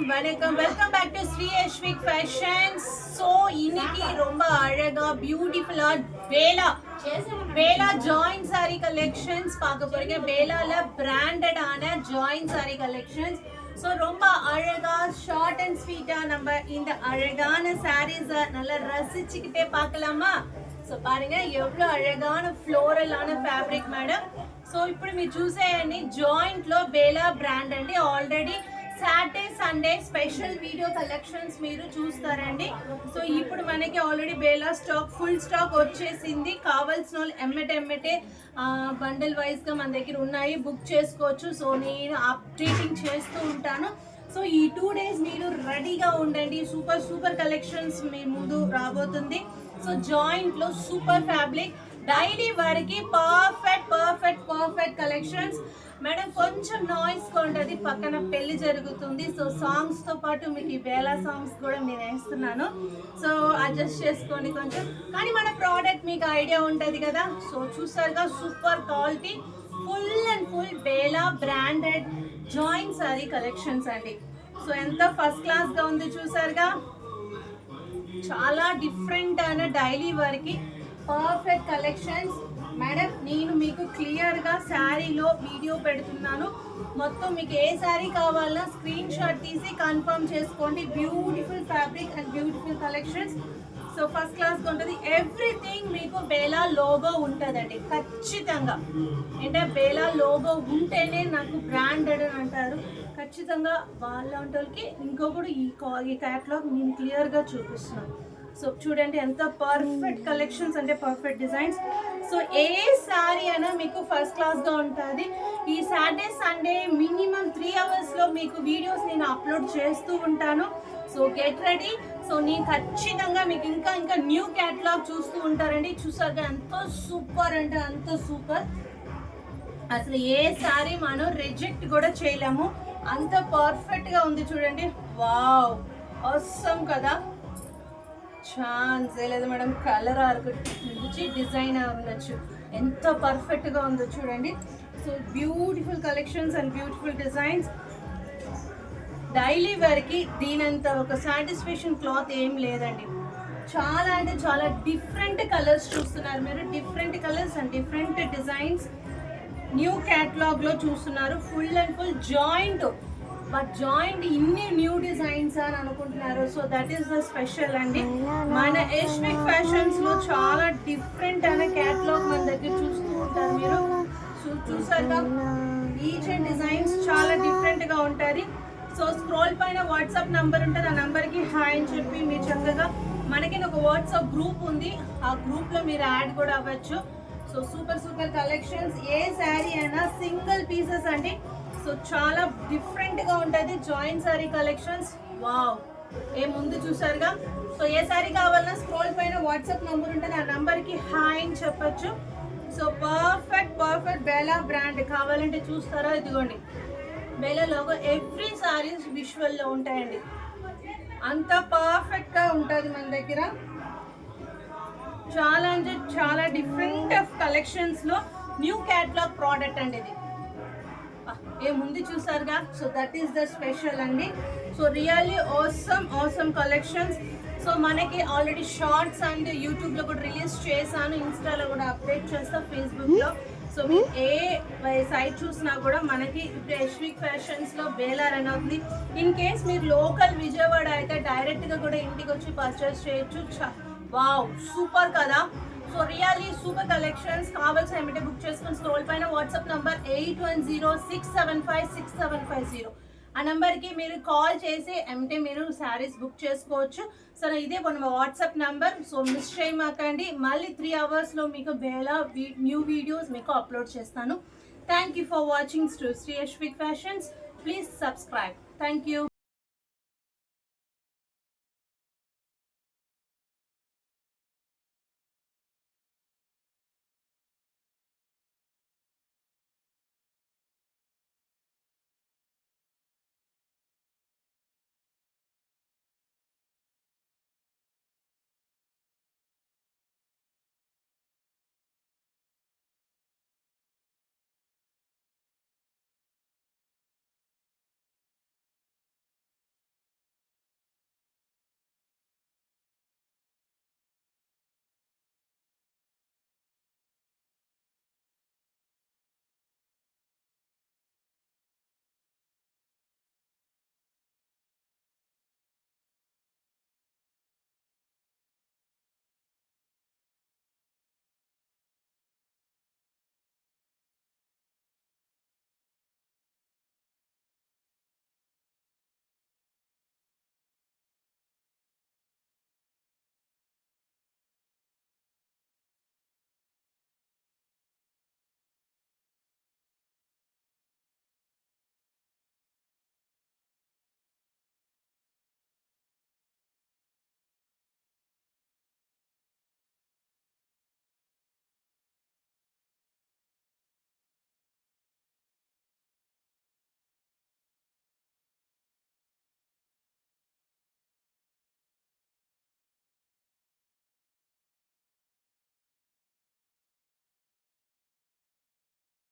வணக்கம் welcome back to Sri Aswik fashions. So இன்னைக்கு ரொம்ப அழகா பியூட்டிஃபுல்லா பேலா ஜாயிண்ட் சாரி கலெக்ஷன்ஸ் பார்க்க போறீங்க. பேலால பிராண்டடான ஜாயிண்ட் சாரி கலெக்ஷன்ஸ். ஸோ ரொம்ப அழகா ஷார்ட் அண்ட் ஸ்வீட்டா நம்ம இந்த அழகான சாரீஸை நல்லா ரசிச்சுக்கிட்டே பார்க்கலாமா? సో పారుங்க ఎవ్వలో అழగాన ఫ్లోరల్ ఫ్యాబ్రిక్ మేడం. సో ఇప్పుడు మీరు చూసేయండి జాయింట్ లో బేలా బ్రాండ్ అండి. Already Saturday Sunday special video collections మీరు చూస్తారండి. సో ఇప్పుడు మనకి already Bela stock full stock వచ్చేసింది. కావాల్సిన వాళ్ళు ఎమ్మటే బండిల్ వైజ్ గా మన దగ్గర ఉన్నాయి, బుక్ చేసుకోవచ్చు. సో నేను అప్డేటింగ్ చేస్తూ ఉంటాను. సో ఈ 2 days మీరు రెడీగా ఉండండి. సూపర్ కలెక్షన్స్ మీ ముందు రాబోతుంది. సో జాయింట్ లో సూపర్ ఫ్యాబ్రిక్ డైలీ వారికి పర్ఫెక్ట్ కలెక్షన్స్ మేడం. కొంచెం నాయిస్ ఉంటుంది, పక్కన పెళ్లి జరుగుతుంది. సో సాంగ్స్ తో పాటు మీకు ఈ బేలా సాంగ్స్ కూడా నేను వేస్తున్నాను. సో అడ్జస్ట్ చేసుకోండి కొంచెం. కానీ మన ప్రోడక్ట్ మీకు ఐడియా ఉంటుంది కదా. సో చూసారుగా super quality full Bela branded joint sari collections అండి. సో ఎంత ఫస్ట్ క్లాస్ గా ఉంది చూసారుగా. చాలా డిఫరెంట్ అయిన డైలీ వరకు పర్ఫెక్ట్ కలెక్షన్స్ మేడం. నేను మీకు క్లియర్గా శారీలో వీడియో పెడుతున్నాను. మొత్తం మీకు ఏ శారీ కావాలన్నా స్క్రీన్ షాట్ తీసి కన్ఫర్మ్ చేసుకోండి. Beautiful fabric and beautiful collections. So first క్లాస్గా ఉంటుంది. ఎవ్రీథింగ్ మీకు బేలా లోగో ఉంటుందండి ఖచ్చితంగా. అంటే బేలా లోగో ఉంటేనే నాకు బ్రాండెడ్ అని అంటారు. ఖచ్చితంగా వాళ్ళకి ఇంకొకటి ఈ క్యాట్లాగ్ నేను క్లియర్గా చూపిస్తున్నాను. సో చూడండి ఎంత పర్ఫెక్ట్ కలెక్షన్స్ అంటే పర్ఫెక్ట్ డిజైన్స్. సో ఏ శారీ అయినా మీకు ఫస్ట్ క్లాస్గా ఉంటుంది. ఈ సాటర్డే సండే మినిమం 3 hours మీకు వీడియోస్ నేను అప్లోడ్ చేస్తూ ఉంటాను. So get ready. సో నేను ఖచ్చితంగా మీకు ఇంకా న్యూ క్యాటలాగ్ చూస్తూ ఉంటారండి. చూసాక ఎంతో సూపర్ అంటే అంత సూపర్. అసలు ఏ శారీ మనం రిజెక్ట్ కూడా చేయలేము, అంత పర్ఫెక్ట్గా ఉంది చూడండి. వావ్ ఆసమ్ కదా, ఛాన్సే లేదు మేడం. కలర్ ఆర్చి డిజైన్ ఉండొచ్చు, ఎంత పర్ఫెక్ట్గా ఉందో చూడండి. So beautiful collections and beautiful designs. Daily వేర్కి దీనంత ఒక సాటిస్ఫాక్షన్ క్లాత్ ఏం లేదండి. చాలా అంటే చాలా డిఫరెంట్ కలర్స్ చూస్తున్నారు మీరు. Different colours and different designs new క్యాటలాగ్లో చూస్తున్నారు. Full joint. బట్ జాయింట్ ఇన్ని న్యూ డిజైన్స్ అని అనుకుంటున్నారు. So that is the special అండి. మన ఎస్విక్ ఫ్యాషన్స్లో చాలా డిఫరెంట్ అయిన క్యాటలాగ్ మన దగ్గర చూస్తూ ఉంటారు మీరు. చూసారుగా ఈచ్ అండ్ డిజైన్స్ చాలా డిఫరెంట్గా ఉంటుంది. సో స్క్రోల్ పైన వాట్సాప్ నంబర్ ఉంటుంది. ఆ నంబర్కి హాయ్ అని చెప్పి మీరు చక్కగా మనకి ఒక వాట్సాప్ గ్రూప్ ఉంది, ఆ గ్రూప్లో మీరు యాడ్ కూడా అవ్వచ్చు. So super collections. ఏ శారీ అయినా సింగిల్ పీసెస్ అండి. సో చాలా డిఫరెంట్గా ఉంటుంది జాయింట్ శారీ కలెక్షన్స్. వావ్ ఏ ముందు చూసారుగా. సో ఏ శారీ కావాలన్నా స్క్రోల్ పైన వాట్సాప్ నెంబర్ ఉంటుంది, ఆ నెంబర్కి హాయ్ అని చెప్పచ్చు. సో పర్ఫెక్ట్ బేలా బ్రాండ్ కావాలంటే చూస్తారా, ఇదిగోండి బేలా లోగో. ఎవ్రీ శారీస్ విజువల్లో ఉంటాయండి, అంత పర్ఫెక్ట్గా ఉంటుంది మన దగ్గర. చాలా అంటే చాలా డిఫరెంట్ ఆఫ్ కలెక్షన్స్లో న్యూ క్యాటలాగ్ ప్రోడక్ట్ అండి ఇది. ఏ ముందు చూసారుగా. So that is the special అండి. So really awesome collections. So మనకి ఆల్రెడీ షార్ట్స్ అండ్ యూట్యూబ్లో కూడా రిలీజ్ చేశాను, ఇన్స్టాలో కూడా అప్డేట్ చేస్తాను, ఫేస్బుక్లో. సో మీరు ఏ సైట్ చూసినా కూడా మనకి ఇప్పుడు ఎస్విక్ ఫ్యాషన్స్లో బేలా రన్ అవుతుంది. ఇన్ కేస్ మీరు లోకల్ విజయవాడ అయితే డైరెక్ట్గా కూడా ఇంటికి వచ్చి పర్చేస్ చేయొచ్చు. వావ్ సూపర్ కదా. So really super collections. కావాల్సిన ఏమిటంటే బుక్ చేసుకుని స్క్రోల్ పైన వాట్సాప్ నంబర్ 8106756750. ఆ నెంబర్కి మీరు కాల్ చేసి ఏమిటే మీరు శారీస్ బుక్ చేసుకోవచ్చు. సో ఇదే మన వాట్సాప్ నెంబర్. సో మిస్ చేయమాకండి. మళ్ళీ 3 hours మీకు బేలా న్యూ వీడియోస్ మీకు అప్లోడ్ చేస్తాను. Thank you for watching Sri Aswik fashions. Please subscribe. Thank you.